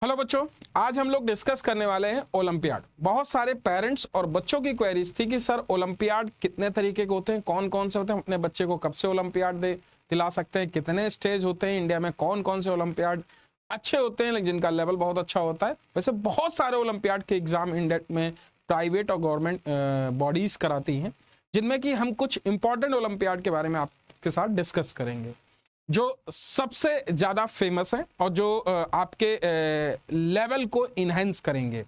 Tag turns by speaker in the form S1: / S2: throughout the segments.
S1: Hello बच्चों, आज हम लोग डिस्कस करने वाले हैं ओलंपियाड। बहुत सारे पेरेंट्स और बच्चों की क्वेरीज थी कि सर ओलंपियाड कितने तरीके के होते हैं, कौन कौन से होते हैं, अपने बच्चे को कब से ओलंपियाड दिला सकते हैं, कितने स्टेज होते हैं, इंडिया में कौन कौन से ओलंपियाड अच्छे होते हैं जिनका लेवल बहुत अच्छा होता है। वैसे बहुत सारे ओलंपियाड के एग्जाम इंडिया में प्राइवेट और गवर्नमेंट बॉडीज कराती हैं, जिनमें कि हम कुछ इंपॉर्टेंट ओलंपियाड के बारे में आपके साथ डिस्कस करेंगे जो सबसे ज्यादा फेमस है और जो आपके लेवल को इनहेंस करेंगे।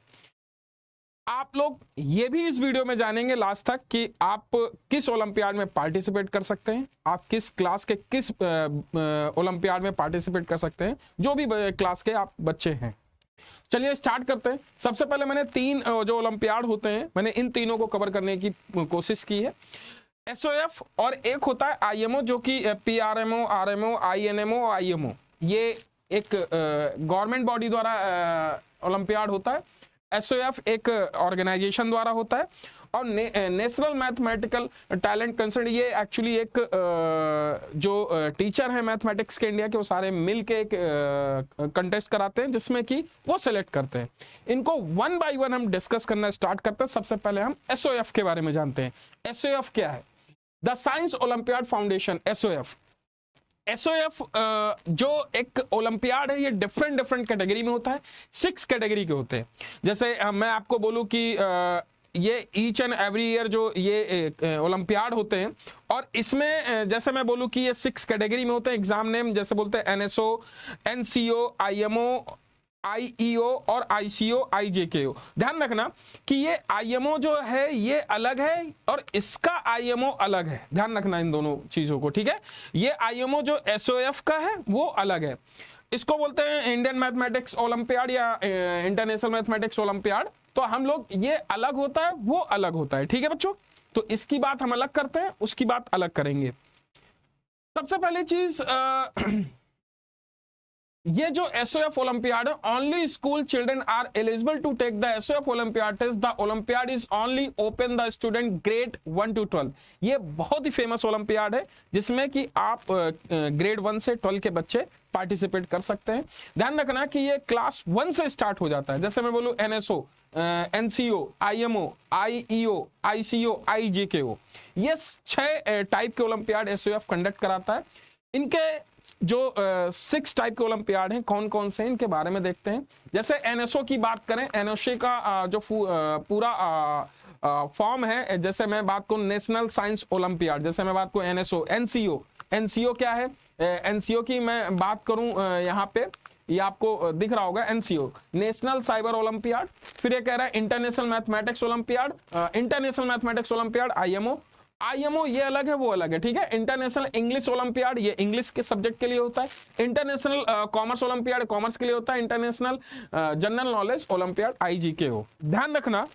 S1: आप लोग ये भी इस वीडियो में जानेंगे लास्ट तक कि आप किस ओलंपियाड में पार्टिसिपेट कर सकते हैं, आप किस क्लास के किस ओलंपियाड में पार्टिसिपेट कर सकते हैं, जो भी क्लास के आप बच्चे हैं। चलिए स्टार्ट करते हैं। सबसे पहले मैंने तीन जो ओलंपियाड होते हैं, मैंने इन तीनों को कवर करने की कोशिश की है। एसओएफ और एक होता है आईएमओ, जो कि पीआरएमओ, आरएमओ, आईएनएमओ, आईएमओ, ये एक गवर्नमेंट बॉडी द्वारा ओलंपियाड होता है। एसओएफ एक ऑर्गेनाइजेशन द्वारा होता है और नेशनल मैथमेटिकल टैलेंट कंसर्न, ये एक्चुअली एक जो टीचर है मैथमेटिक्स के इंडिया के, वो सारे मिल के एक कंटेस्ट कराते हैं जिसमें कि वो सेलेक्ट करते हैं। इनको वन बाय वन हम डिस्कस करना स्टार्ट करते हैं। सबसे पहले हम एसओएफ के बारे में जानते हैं। एसओएफ क्या है? The science olympiad foundation, SOF. SOF जो एक ओलंपियाड है, ये डिफरेंट कैटेगरी में होता है। 6 कैटेगरी के होते हैं। जैसे मैं आपको बोलूं कि ये ईच एंड एवरी ईयर जो ये ओलंपियाड होते हैं, और इसमें जैसे मैं बोलूं कि ये 6 कैटेगरी में होते हैं। एग्जाम नेम जैसे बोलते हैं एनएसओ, एनसीओ, आईएमओ, आईईओ और आईसीओ, आईजेकेओ। ध्यान रखना कि ये आईएमओ जो है ये अलग है और इसका आईएमओ अलग है। ध्यान रखना इन दोनों चीजों को, ठीक है। ये आईएमओ जो एसओएफ का है वो अलग है। इसको बोलते हैं इंडियन मैथमेटिक्स ओलंपियाड या इंटरनेशनल मैथमेटिक्स ओलंपियाड। तो हम लोग ये अलग होता है, वो अलग होता है, ठीक है बच्चों। तो इसकी बात हम अलग करते हैं, उसकी बात अलग करेंगे। सबसे पहली चीज ये जो एसओएफ ओलंपियाड है, only school children are eligible to take the SOF olympiad test. The olympiad is only open the student grade 1 to 12। ये बहुत ही फेमस ओलंपियाड है जिसमें कि आप ग्रेड 1 से 12 के बच्चे पार्टिसिपेट कर सकते हैं। ध्यान रखना कि ये क्लास 1 से स्टार्ट हो जाता है। जैसे मैं बोलूं NSO, NCO, IMO, IEO, ICO, IJKO, ये 6 टाइप के ओलंपियाड एसओएफ कंडक्ट कराता है। इनके जो 6 टाइप के ओलंपियाड हैं, कौन कौन से, इनके बारे में देखते हैं। जैसे एनएसओ की बात करें, एनओसी का जो पूरा फॉर्म है, जैसे मैं बात करूं नेशनल साइंस ओलंपियाड, जैसे मैं बात करूं एनएसओ, एनसीओ। एनसीओ क्या है? एनसीओ की मैं बात करूं यहाँ पे, ये आपको दिख रहा होगा, एनसीओ नेशनल साइबर ओलंपियाड। फिर ये कह रहा है international mathematics olympiad, international mathematics olympiad IMO. IMO ये अलग है, वो अलग है, ठीक है। इंटरनेशनल इंग्लिश ओलंपियाड, ये इंग्लिश के सब्जेक्ट के लिए होता है। इंटरनेशनल कॉमर्स ओलंपियाड कॉमर्स के लिए होता है। International general knowledge olympiad IGKO. ध्यान रखना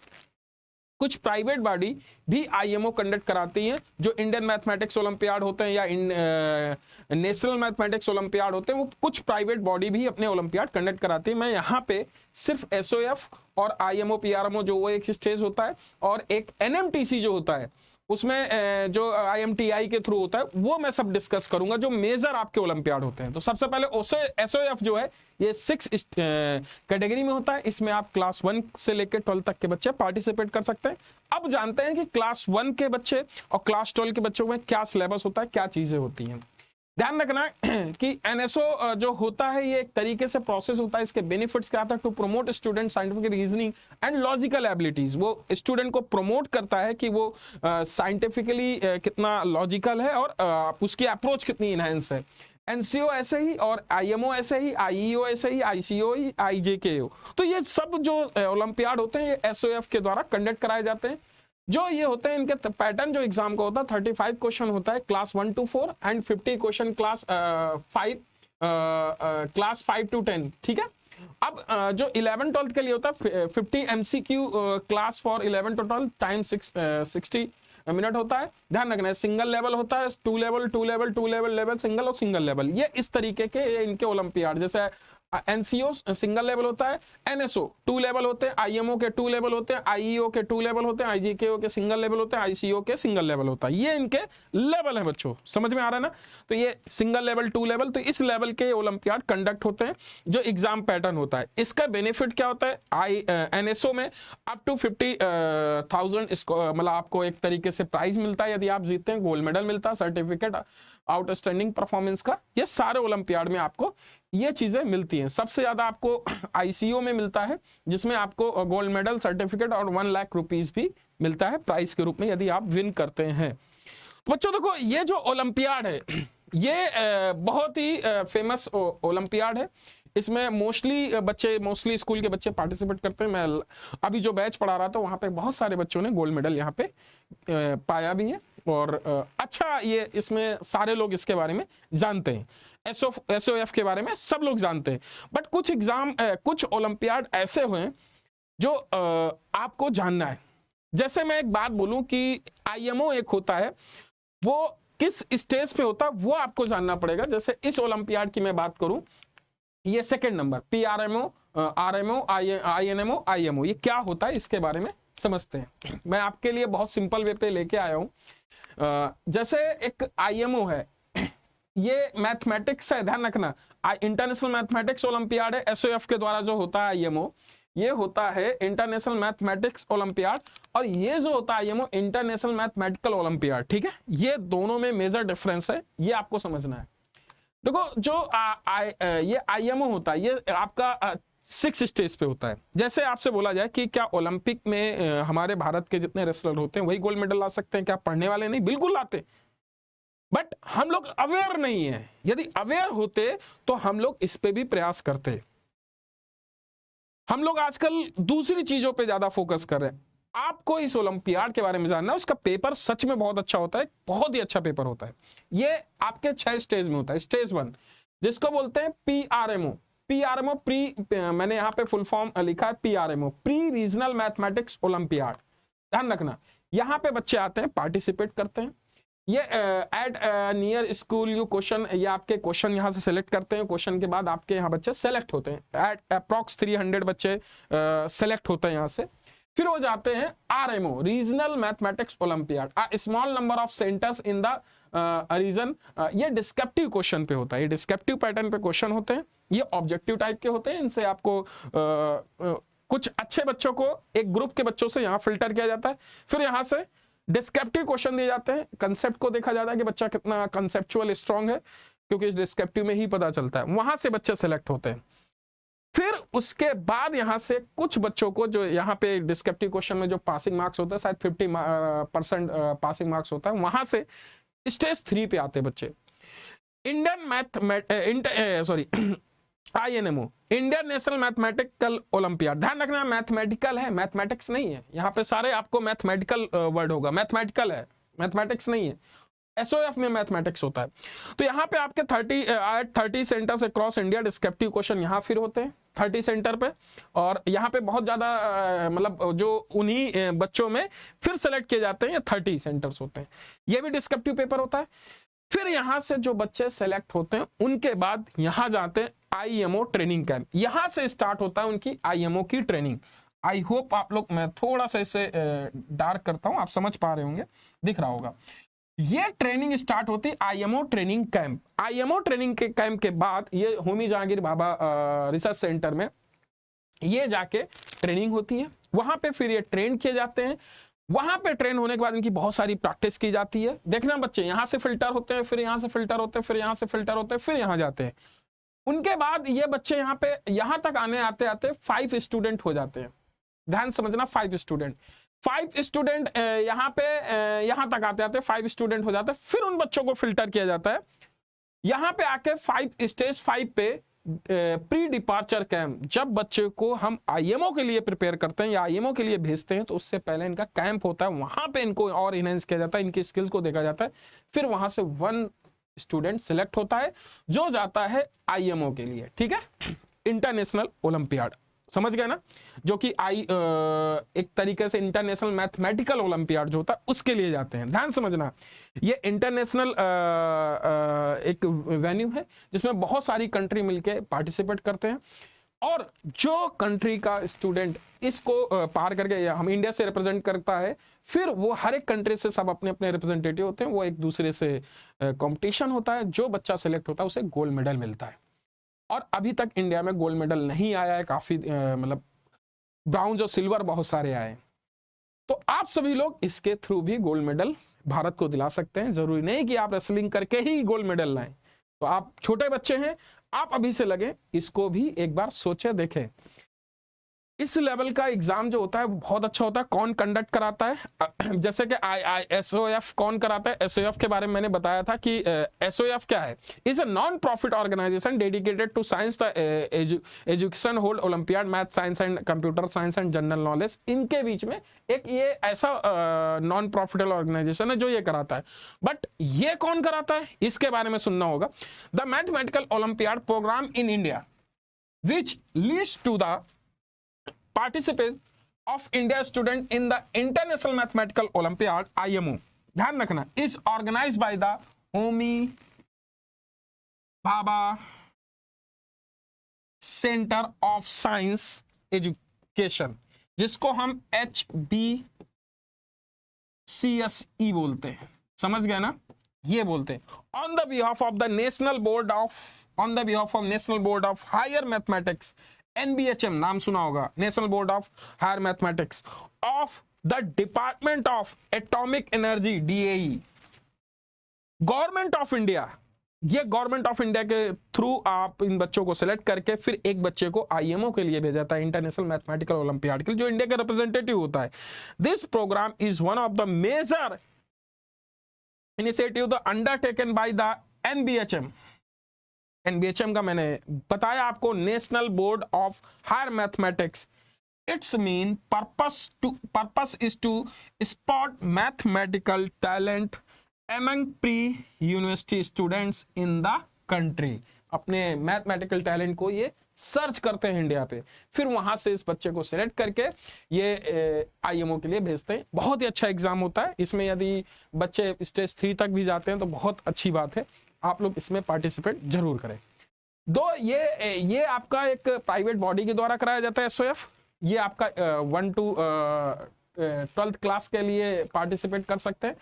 S1: कुछ प्राइवेट बॉडी भी आईएमओ कंडक्ट कराती हैं। जो इंडियन मैथमेटिक्स ओलंपियाड होते हैं या नेशनल मैथमेटिक्स ओलंपियाड होते हैं, वो कुछ प्राइवेट बॉडी भी अपने ओलंपियाड कंडक्ट कराती है। मैं यहाँ पे सिर्फ एसओएफ और आईएमओ, पीआरएमओ जो वो एक स्टेज होता है, और एक एनएमटीसी जो होता है, उसमें जो आईएमटीआई के थ्रू होता है, वो मैं सब डिस्कस करूंगा, जो मेजर आपके ओलंपियाड होते हैं। तो सबसे पहले एसओएफ जो है ये 6 कैटेगरी में होता है। इसमें आप क्लास 1 से लेकर 12 तक के बच्चे पार्टिसिपेट कर सकते हैं। अब जानते हैं कि क्लास 1 के बच्चे और क्लास 12 के बच्चों में क्या सिलेबस होता है, क्या चीजें होती हैं। ध्यान रखना कि एनएसओ जो होता है ये एक तरीके से प्रोसेस होता है। इसके बेनिफिट्स क्या था? To promote student scientific reasoning and logical abilities. वो स्टूडेंट को प्रोमोट करता है कि वो साइंटिफिकली कितना लॉजिकल है और उसकी अप्रोच कितनी इनहेंस है। एनसीओ ऐसे ही, और आईएमओ ऐसे ही, आईईओ ऐसे ही, आईसीओ, आईजेकेओ। तो ये सब जो ओलंपियाड होते हैं ये एसओएफ के द्वारा कंडक्ट कराए जाते हैं। जो ये होते हैं इनके पैटर्न जो एग्जाम का होता है, 35 क्वेश्चन होता है class 1 to 4 and 50 question class 5 to 10, ठीक है। अब जो 11 12 के लिए होता है 50 MCQ class for 11 to 12, time 60 minute होता है। ध्यान रखना है सिंगल लेवल होता है, 2 level, 2 level, 2 level, level single और सिंगल लेवल। ये इस तरीके के इनके ओलंपियाड, जैसे एनसीओ सिंगल लेवल होता है, एनएसओ 2 लेवल होते हैं, आईएमओ के 2 लेवल होते हैं, आईईओ के 2 लेवल होते हैं, आईजीकेओ के सिंगल लेवल होते हैं, आईसीओ के सिंगल लेवल होता है। ये इनके लेवल है बच्चों, समझ में आ रहा है ना। तो ये सिंगल लेवल 2 लेवल, तो इस लेवल के ओलंपियाड कंडक्ट होते हैं जो एग्जाम पैटर्न होता है। इसका बेनिफिट क्या होता है, एनएसओ में अप टू 50,000 मतलब आपको एक तरीके से प्राइज मिलता है यदि आप जीतते हैं, गोल्ड मेडल मिलता है, सर्टिफिकेट आउटस्टैंडिंग परफॉर्मेंस का। ये सारे ओलंपियाड में आपको ये चीजें मिलती हैं। सबसे ज्यादा आपको आईसीओ में मिलता है जिसमें आपको गोल्ड मेडल, सर्टिफिकेट और 1 लाख रुपीस भी मिलता है प्राइज के रूप में यदि आप विन करते हैं। तो बच्चों देखो, ये जो ओलंपियाड है ये बहुत ही फेमस ओलंपियाड है। इसमें मोस्टली स्कूल के बच्चे पार्टिसिपेट करते हैं। मैं अभी जो बैच पढ़ा रहा था वहां पे बहुत सारे बच्चों ने गोल्ड मेडल यहाँ पे पाया भी है, और अच्छा ये इसमें सारे लोग इसके बारे में जानते हैं। एसओएफ के बारे में सब लोग जानते हैं। बट कुछ ओलंपियाड ऐसे हुए जो आपको जानना है। जैसे मैं एक बात बोलूं कि आईएमओ एक होता है, वो किस स्टेज पे होता है वो आपको जानना पड़ेगा। जैसे इस ओलंपियाड की मैं बात करूं, ये सेकंड नंबर पीआरएमओ, आरएमओ, आईएनएमओ, आईएमओ, ये क्या होता है इसके बारे में समझते हैं। मैं आपके लिए बहुत सिंपल वे पे लेके आया हूं। जैसे एक आईएमओ है, ये मैथमेटिक्स है, ध्यान रखना, इंटरनेशनल मैथमेटिक्स ओलंपियाड है। एसओएफ के द्वारा जो होता है आईएमओ, ये होता है इंटरनेशनल मैथमेटिक्स ओलंपियाड, और ये जो होता है आईएमओ इंटरनेशनल मैथमेटिकल ओलंपियाड। ठीक है, ये दोनों में मेजर डिफरेंस है, ये आपको समझना है। देखो जो ये आईएमओ होता है ये आपका 6 स्टेज पे होता है। जैसे आपसे बोला जाए कि क्या ओलंपिक में हमारे भारत के जितने रेसलर होते हैं वही गोल्ड मेडल ला सकते हैं क्या? पढ़ने वाले नहीं, बिल्कुल लाते, बट हम लोग अवेयर नहीं है। यदि अवेयर होते तो हम लोग इस पे भी प्रयास करते। हम लोग आजकल दूसरी चीजों पे ज्यादा फोकस कर रहे हैं। आपको इस ओलंपियाड के बारे में जानना है, उसका पेपर सच में बहुत अच्छा होता है, बहुत ही अच्छा पेपर होता है। ये आपके 6 स्टेज में होता है। स्टेज 1 जिसको बोलते हैं पीआरएमओ, पीआरएमओ मैंने यहाँ पे फुल फॉर्म लिखा है पीआरएमओ, प्री रीजनल मैथमेटिक्स ओलंपियाड। ध्यान रखना, यहाँ पे बच्चे आते हैं, पार्टिसिपेट करते हैं। ये at near school you question, ये आपके क्वेश्चन यहाँ से सेलेक्ट करते हैं। क्वेश्चन के बाद आपके यहाँ बच्चे सेलेक्ट होते हैं। एट अप्रॉक्स 300 बच्चे सेलेक्ट होते हैं यहाँ से। फिर वो जाते हैं RMO, regional mathematics olympiad, small number of centres in the region. ये डिस्क्रिप्टिव क्वेश्चन पे होता है, ये डिस्क्रिप्टिव पैटर्न पे क्वेश्चन होते हैं। ये ऑब्जेक्टिव टाइप के होते हैं। इनसे आपको कुछ अच्छे बच्चों को, एक ग्रुप के बच्चों से यहाँ फिल्टर किया जाता है। फिर यहाँ से डिस्क्रिप्टिव क्वेश्चन दिए जाते हैं। कंसेप्ट को देखा जाता है कि बच्चा कितना कंसेप्चुअल स्ट्रांग है, क्योंकि इस डिस्क्रिप्टिव में ही पता चलता है। वहां से बच्चे सेलेक्ट होते हैं। फिर उसके बाद यहाँ से कुछ बच्चों को, जो यहाँ पे डिस्क्रिप्टिव क्वेश्चन में जो पासिंग मार्क्स होता है, शायद 50% पासिंग मार्क्स होता है, वहां से स्टेज 3 पे आते बच्चे। आईएनएमओ, इंडियन नेशनल मैथमेटिकल ओलंपियाड। ध्यान रखना, मैथमेटिकल है, मैथमेटिक्स नहीं है। यहाँ पे सारे आपको मैथमेटिकल वर्ड होगा, मैथमेटिकल है, मैथमेटिक्स नहीं है। एसओएफ में मैथमेटिक्स होता है। तो यहाँ पे आपके 30 centres across India descriptive question यहाँ फिर होते हैं 30 सेंटर पे। और यहाँ पे बहुत ज्यादा मतलब जो उन्हीं बच्चों में फिर सेलेक्ट किए जाते हैं, ये 30 सेंटर्स होते हैं। ये भी डिस्क्रिप्टिव पेपर होता है। फिर यहाँ से जो बच्चे सेलेक्ट होते हैं उनके बाद यहाँ जाते हैं आईएमओ ट्रेनिंग कैंप। यहाँ से स्टार्ट होता है उनकी आईएमओ की ट्रेनिंग। आई होप आप लोग, मैं थोड़ा सा इसे डार्क करता हूं, आप समझ पा रहे होंगे, दिख रहा होगा। ये ट्रेनिंग स्टार्ट होती है IMO training camp. IMO training के कैंप के बाद ये होमी जहांगीर भाभा रिसर्च सेंटर में ये जाके ट्रेनिंग होती है। वहां पे फिर ये ट्रेन किए जाते हैं। वहां पे ट्रेन होने के बाद इनकी बहुत सारी प्रैक्टिस की जाती है। देखना बच्चे, यहां से फिल्टर होते हैं, फिर यहां से फिल्टर होते हैं, फिर यहां से फिल्टर होते हैं, फिर यहां जाते हैं। उनके बाद ये बच्चे यहाँ पे, यहां तक आने आते आते 5 स्टूडेंट हो जाते हैं। ध्यान समझना, 5 स्टूडेंट यहाँ पे यहां तक आते आते 5 स्टूडेंट हो जाते हैं। फिर उन बच्चों को फिल्टर किया जाता है। यहाँ पे आके स्टेज 5 पे प्री डिपार्चर कैंप। जब बच्चे को हम आईएमओ के लिए प्रिपेयर करते हैं या आईएमओ के लिए भेजते हैं, तो उससे पहले इनका कैंप होता है। वहां पे इनको और इनहेंस किया जाता है, इनकी स्किल्स को देखा जाता है। फिर वहां से 1 स्टूडेंट सिलेक्ट होता है जो जाता है आईएमओ के लिए, ठीक है, इंटरनेशनल ओलंपियाड। समझ गए ना, जो कि एक तरीके से इंटरनेशनल मैथमेटिकल ओलंपियाड जो होता है उसके लिए जाते हैं। ध्यान समझना, ये इंटरनेशनल एक वेन्यू है जिसमें बहुत सारी कंट्री मिलके पार्टिसिपेट करते हैं, और जो कंट्री का स्टूडेंट इसको पार करके हम इंडिया से रिप्रेजेंट करता है, फिर वो हर एक कंट्री से सब अपने अपने रिप्रेजेंटेटिव होते हैं, वो एक दूसरे से कंपटीशन होता है, जो बच्चा सेलेक्ट होता है उसे गोल्ड मेडल मिलता है। और अभी तक इंडिया में गोल्ड मेडल नहीं आया है, काफी मतलब ब्राउन्ज और सिल्वर बहुत सारे आए। तो आप सभी लोग इसके थ्रू भी गोल्ड मेडल भारत को दिला सकते हैं। जरूरी नहीं कि आप रेसलिंग करके ही गोल्ड मेडल लाएं। तो आप छोटे बच्चे हैं, आप अभी से लगे, इसको भी एक बार सोचे देखें। इस लेवल का एग्जाम जो होता है बहुत अच्छा होता है। कौन कंडक्ट कराता है? जैसे कि SOF कौन कराता है? SOF के बारे में मैंने बताया था कि SOF क्या है। Is a non profit organisation dedicated to science, the education, hold olympiad, math, science and computer science and general knowledge. इनके बीच में एक ये ऐसा नॉन प्रॉफिटेबल ऑर्गेनाइजेशन है जो ये कराता है। बट ये कौन कराता है, इसके बारे में सुनना होगा। The mathematical olympiad programme in India which leads to the participate of India student in the International Mathematical Olympiad IMO, ध्यान रखना, is organized by the Homi Bhabha Center of Science Education, जिसको हम HBCSE बोलते हैं। समझ गए ना, ये बोलते हैं। On the behalf of National Board of Higher Mathematics, NBHM नाम सुना होगा, national board of higher mathematics, of the department of atomic energy, DAE, government of India. ये गवर्नमेंट ऑफ इंडिया के थ्रू आप इन बच्चों को सिलेक्ट करके फिर एक बच्चे को IMO के लिए भेजा जाता है, इंटरनेशनल मैथमेटिकल ओलंपियाड के लिए, जो इंडिया का रिप्रेजेंटेटिव होता है। This programme is one of the major initiative undertaken by the NBHM। NBHM का मैंने बताया आपको, national board of higher mathematics. Its main purpose is to spot mathematical talent among pre university students in the country. अपने mathematical talent को ये search करते हैं India पे, फिर वहां से इस बच्चे को सिलेक्ट करके ये IMO के लिए भेजते हैं। बहुत ही अच्छा एग्जाम होता है। इसमें यदि बच्चे स्टेज 3 तक भी जाते हैं तो बहुत अच्छी बात है, आप लोग इसमें पार्टिसिपेट जरूर करें। ये आपका एक प्राइवेट बॉडी के द्वारा कराया जाता है SOF। ये आपका 1 to 12th क्लास के लिए पार्टिसिपेट कर सकते हैं।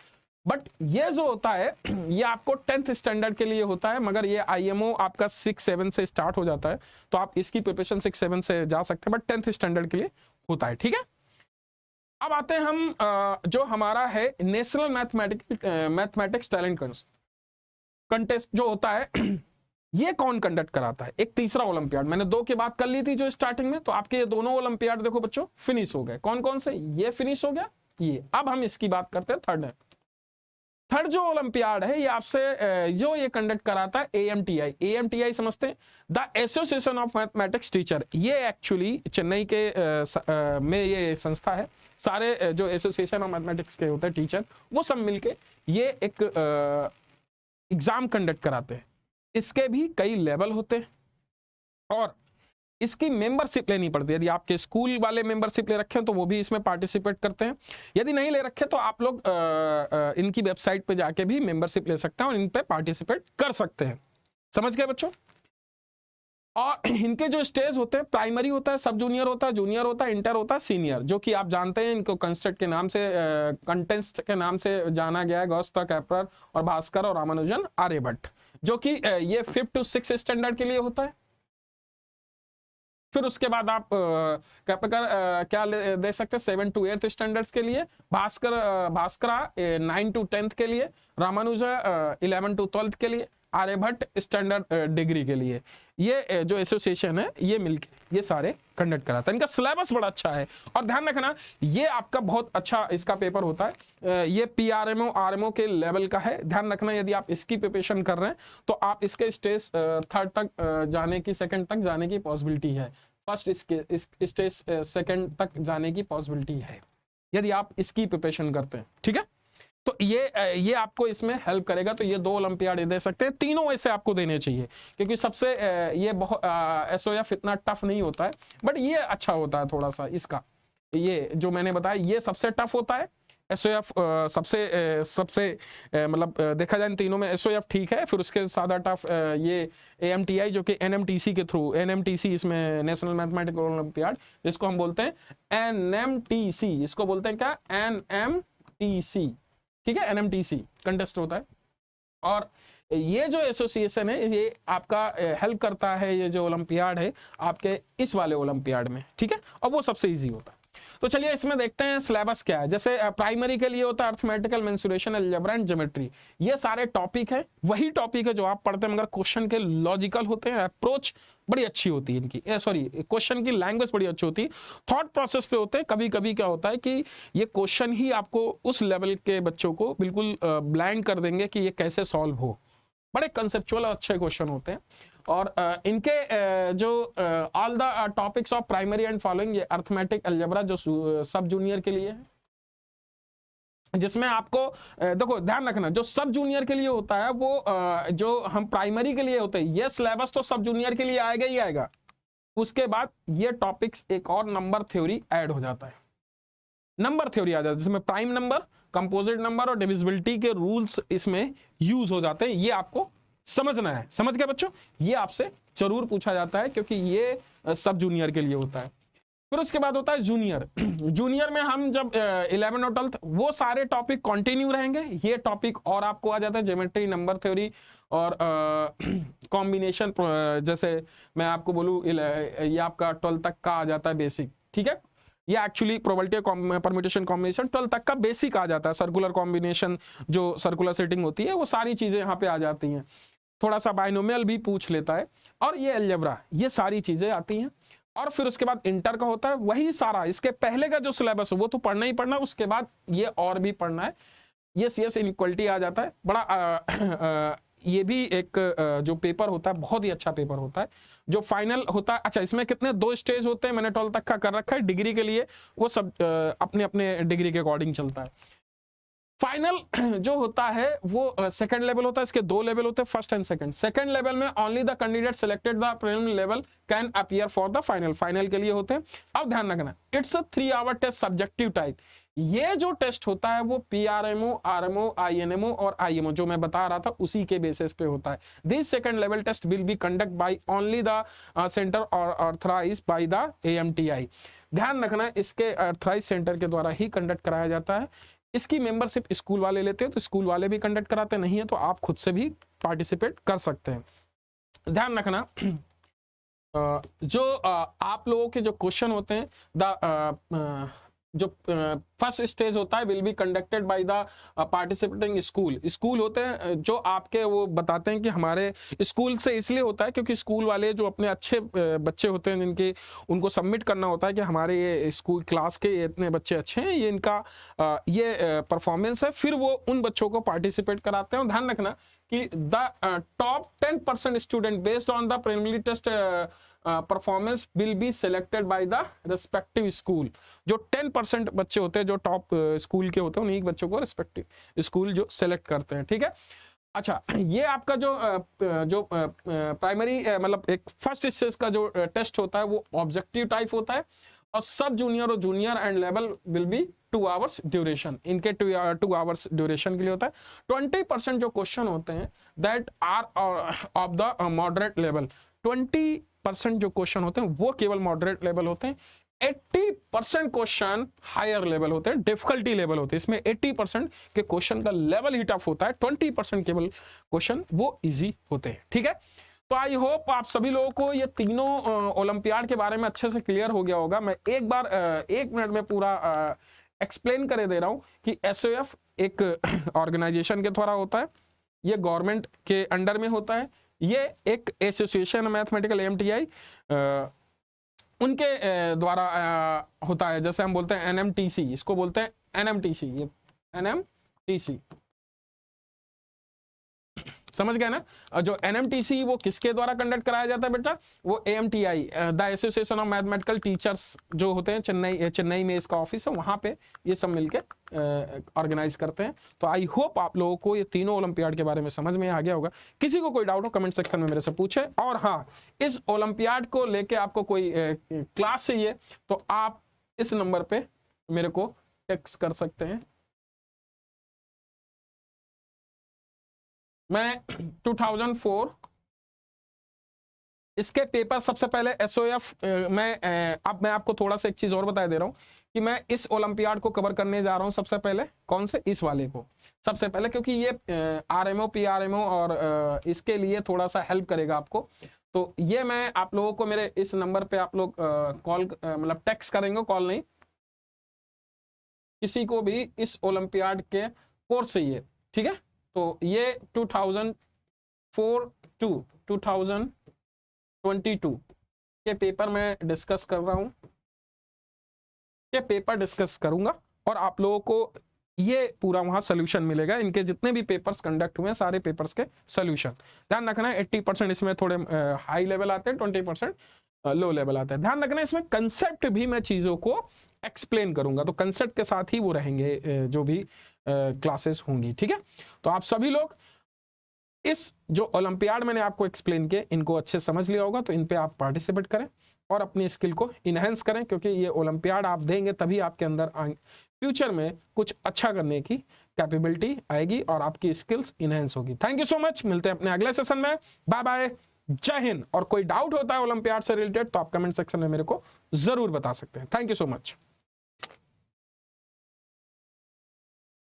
S1: बट ये जो होता है ये आपको 10th स्टैंडर्ड के लिए होता है, मगर ये IMO आपका 6-7 से स्टार्ट हो जाता है, तो आप इसकी प्रिपरेशन 6-7 से जा सकते हैं, बट 10th स्टैंडर्ड के लिए होता है। ठीक है, अब आते हैं हम जो हमारा है नेशनल मैथमेटिक्स टैलेंट कंटेस्ट जो होता है, ये कौन कंडक्ट कराता है? एक तीसरा ओलंपियाड, मैंने 2 की बात कर ली थी जो स्टार्टिंग में, तो आपके ये दोनों ओलंपियाड देखो बच्चों फिनिश हो गए। कौन कौन से? ये फिनिश हो गया, ये। अब हम इसकी बात करते हैं थर्ड जो ओलंपियाड है, ये आपसे जो ये कंडक्ट कराता है AMTI समझते हैं, the association of mathematics teacher. ये एक्चुअली चेन्नई के में ये संस्था है। सारे जो एसोसिएशन ऑफ मैथमेटिक्स के होते हैं टीचर, वो सब मिलके ये एक एग्जाम कंडक्ट कराते हैं। इसके भी कई लेवल होते हैं और इसकी मेंबरशिप लेनी पड़ती है। यदि आपके स्कूल वाले मेंबरशिप ले रखे हैं तो वो भी इसमें पार्टिसिपेट करते हैं। यदि नहीं ले रखे तो आप लोग इनकी वेबसाइट पे जाके भी मेंबरशिप ले सकते हैं और इन पे पार्टिसिपेट कर सकते हैं। समझ गए बच्चों? और इनके जो स्टेज होते हैं, प्राइमरी होता है, सब जूनियर होता है, जूनियर होता है, इंटर होता है, सीनियर, जो कि आप जानते हैं इनको कंस्टेंट के नाम से कंटेस्ट के नाम से जाना गया है, गौस्ता, कैपरर और भास्कर और रामानुजन आर्यभट्ट, जो कि ये 5th to 6th स्टैंडर्ड के लिए होता है। फिर उसके बाद आप कैपरर क्या दे सकते हैं 7 to 8th स्टैंडर्ड्स के लिए, भास्करा 9 to 10th के लिए, रामानुजा 11 to 12th के लिए, आर्यभट्ट स्टैंडर्ड डिग्री के लिए। ये जो एसोसिएशन है ये मिलके ये सारे कंडक्ट कराता है। इनका सिलेबस बड़ा अच्छा है और ध्यान रखना ये आपका बहुत अच्छा इसका पेपर होता है। ये PRMO RMO के लेवल का है। ध्यान रखना यदि आप इसकी प्रिपरेशन कर रहे हैं तो आप इसके स्टेज 3rd तक जाने की, 2nd तक जाने की पॉसिबिलिटी है। फर्स्ट इसके स्टेज 2nd तक जाने की पॉसिबिलिटी है यदि आप इसकी प्रिपरेशन करते हैं। ठीक है, तो ये आपको इसमें हेल्प करेगा। तो ये 2 ओलंपियाड दे सकते हैं, तीनों वैसे आपको देने चाहिए, क्योंकि सबसे ये बहुत एसओएफ इतना टफ नहीं होता है, बट ये अच्छा होता है थोड़ा सा। इसका ये जो मैंने बताया ये सबसे टफ होता है। एसओएफ सबसे मतलब देखा जाए इन तीनों में एसओएफ ठीक है, फिर उसके साथ टफ ये एएमटीआई जो कि एनएमटीसी के थ्रू, एनएमटीसी इसमें नेशनल मैथमेटिकल ओलंपियाड, जिसको हम बोलते हैं एनएमटीसी, इसको बोलते हैं क्या, एनएमटीसी, ठीक है, एनएमटीसी कंटेस्ट होता है। और ये जो एसोसिएशन है ये आपका हेल्प करता है, ये जो ओलंपियाड है आपके इस वाले ओलंपियाड में, ठीक है, और वो सबसे इजी होता है। तो चलिए इसमें देखते हैं सिलेबस क्या है। जैसे प्राइमरी के लिए होता है arithmetical, mensuration, algebra and geometry, ये सारे टॉपिक है, वही टॉपिक है जो आप पढ़ते हैं, मगर क्वेश्चन के लॉजिकल होते हैं, अप्रोच बड़ी अच्छी होती है इनकी, सॉरी क्वेश्चन की लैंग्वेज बड़ी अच्छी होती है, थॉट प्रोसेस पे होते हैं। कभी कभी क्या होता है कि ये क्वेश्चन ही आपको उस लेवल के बच्चों को बिल्कुल ब्लैंक कर देंगे कि ये कैसे सॉल्व हो, बड़े कंसेप्चुअल अच्छे क्वेश्चन होते हैं। और इनके जो all the topics of primary and following, ये अर्थमेटिक, अलजेब्रा जो सब जूनियर के लिए है, जिसमें आपको देखो ध्यान रखना, जो सब जूनियर के लिए होता है वो जो हम प्राइमरी के लिए होते हैं, ये सिलेबस तो सब जूनियर के लिए आएगा ही आएगा। उसके बाद ये टॉपिक्स एक और नंबर थ्योरी ऐड हो जाता है, नंबर थ्योरी आ जाता है, जिसमें प्राइम नंबर, कंपोजिट नंबर और डिविजिबिलिटी के रूल्स इसमें यूज हो जाते हैं। ये आपको समझना है, समझ गए बच्चों, ये आपसे जरूर पूछा जाता है क्योंकि ये सब जूनियर के लिए होता है। फिर उसके बाद होता है जूनियर। जूनियर में हम जब 11 और 12 वो सारे टॉपिक कंटिन्यू रहेंगे, ये टॉपिक और आपको आ जाता है ज्योमेट्री, नंबर थ्योरी और कॉम्बिनेशन। जैसे मैं आपको बोलूं ये आपका 12 तक का आ जाता है बेसिक, ठीक है, ये एक्चुअली प्रोबेबिलिटी, परम्यूटेशन, कॉम्बिनेशन 12 तक का बेसिक आ जाता है। सर्कुलर कॉम्बिनेशन, जो सर्कुलर सेटिंग होती है, वो सारी चीजें यहाँ पे आ जाती हैं। थोड़ा सा बाइनोमियल भी पूछ लेता है, और ये अलजेब्रा, ये सारी चीजें आती हैं। और फिर उसके बाद इंटर का होता है, वही सारा, इसके पहले का जो सिलेबस है वो तो पढ़ना ही पढ़ना, उसके बाद ये और भी पढ़ना है। यस इनइक्वलिटी आ जाता है, बड़ा ये भी एक जो पेपर होता है बहुत ही अच्छा पेपर होता है, जो फाइनल होता है। अच्छा, इसमें कितने 2 स्टेज होते हैं, मैंने 12 तक का कर रखा है डिग्री के लिए, वो सब अपने अपने डिग्री के अकॉर्डिंग चलता है। फाइनल जो होता है वो सेकंड लेवल होता है, इसके 2 लेवल होते हैं, first and second. Second level में only the candidate selected the preliminary level can appear for the final, final के लिए होते हैं। अब ध्यान रखना, it's a 3 hour test subjective type. ये जो टेस्ट होता है वो पीआरएमओ, आरएमओ, आईएनएमओ और आईएमओ जो मैं बता रहा था उसी के बेसिस पे होता है। This second level test will be conduct by only the centre और ऑथराइज्ड बाय द एएमटीआई। ध्यान रखना, इसके ऑथराइज्ड सेंटर के द्वारा ही कंडक्ट कराया जाता है। इसकी मेंबरशिप स्कूल वाले लेते हैं, तो स्कूल वाले भी कंडक्ट कराते नहीं है, तो आप खुद से भी पार्टिसिपेट कर सकते हैं। ध्यान रखना, जो आप लोगों के जो क्वेश्चन होते हैं, जो फर्स्ट स्टेज होता है will be conducted by the participating school होते हैं, जो आपके वो बताते हैं कि हमारे स्कूल से इसलिए होता है क्योंकि स्कूल वाले जो अपने अच्छे बच्चे होते हैं, जिनके उनको सबमिट करना होता है कि हमारे ये स्कूल क्लास के इतने बच्चे अच्छे हैं, ये इनका ये परफॉर्मेंस है, फिर वो उन बच्चों को पार्टिसिपेट कराते हैं। ध्यान रखना कि the top 10% student based on the preliminary test performance will be selected by the respective school. जो 10% बच्चे होते हैं जो टॉप स्कूल के होते हैं, उन्हीं बच्चों को रेस्पेक्टिव स्कूल जो सिलेक्ट करते हैं, ठीक है। अच्छा, ये आपका जो प्राइमरी मतलब एक फर्स्ट स्टेज का जो टेस्ट होता है वो ऑब्जेक्टिव टाइप होता है, और सब जूनियर और junior and level will be 2 hours duration, इनके 2 आवर्स ड्यूरेशन के लिए होता है। 20% जो क्वेश्चन होते हैं that are of the moderate level, 20% जो क्वेश्चन होते हैं वो केवल मॉडरेट लेवल होते हैं। 80% क्वेश्चन हायर लेवल होते हैं, डिफिकल्टी लेवल होते हैं। इसमें 80% के क्वेश्चन का लेवल ही टफ होता है, 20% केवल क्वेश्चन वो इजी होते हैं, ठीक है। तो आई होप आप सभी लोगों को ये तीनों ओलंपियाड के बारे में अच्छे से क्लियर हो गया होगा। मैं एक बार 1 मिनट में पूरा एक्सप्लेन करे दे रहा हूं कि एसओएफ एक ऑर्गेनाइजेशन के द्वारा होता है, ये गवर्नमेंट के अंडर में होता है, ये एक एसोसिएशन मैथमेटिकल एएमटीआई उनके द्वारा होता है। जैसे हम बोलते हैं एनएमटीसी, इसको बोलते हैं एनएमटीसी, ये एनएमटीसी, समझ गए ना। जो NMTC वो किसके द्वारा कंडक्ट कराया जाता है बेटा, वो AMTI the association of mathematical teachers जो होते हैं, चेन्नई में इसका ऑफिस है, वहां पे ये सब मिलके ऑर्गेनाइज करते हैं। तो आई होप आप लोगों को ये तीनों ओलंपियाड के बारे में समझ में आ गया होगा। किसी को कोई डाउट हो कमेंट सेक्शन में मेरे से पूछे। और हाँ, इस ओलंपियाड को लेके आपको कोई क्लास चाहिए तो आप इस नंबर पे मेरे को टेक्स्ट कर सकते हैं। मैं 2004 इसके पेपर सबसे पहले SOF अब मैं आपको थोड़ा सा एक चीज और बता दे रहा हूं कि मैं इस ओलंपियाड को कवर करने जा रहा हूं सबसे पहले। कौन से? इस वाले को सबसे पहले, क्योंकि ये RMO PRMO और इसके लिए थोड़ा सा हेल्प करेगा आपको। तो ये मैं आप लोगों को मेरे इस नंबर पे आप लोग कॉल मतलब टेक्स्ट करेंगे, कॉल नहीं। किसी को भी इस ओलंपियाड के कोर्स चाहिए, ठीक है, तो ये 2004 टू 2022 के पेपर में डिस्कस कर रहा हूं, ये पेपर डिस्कस करूंगा और आप लोगों को ये पूरा वहां सोल्यूशन मिलेगा। इनके जितने भी पेपर्स कंडक्ट हुए हैं सारे पेपर्स के सोल्यूशन। ध्यान रखना है 80% इसमें थोड़े हाई लेवल आते हैं, 20% लो लेवल आता है। ध्यान रखना इसमें कंसेप्ट भी मैं चीजों को एक्सप्लेन करूंगा, तो कंसेप्ट के साथ ही वो रहेंगे जो भी क्लासेस होंगी, ठीक है। तो आप सभी लोग इस जो ओलंपियाड मैंने आपको एक्सप्लेन किए इनको अच्छे समझ लिया होगा, तो इन पे आप पार्टिसिपेट करें और अपनी स्किल को इनहेंस करें, क्योंकि ये ओलंपियाड आप देंगे तभी आपके अंदर फ्यूचर में कुछ अच्छा करने की कैपेबिलिटी आएगी और आपकी स्किल्स इनहेंस होगी। थैंक यू सो मच, मिलते हैं अपने अगले सेशन में। बाय बाय, जय हिंद। और कोई डाउट होता है ओलंपियाड से रिलेटेड तो आप कमेंट सेक्शन में मेरे को जरूर बता सकते हैं। Thank you so much.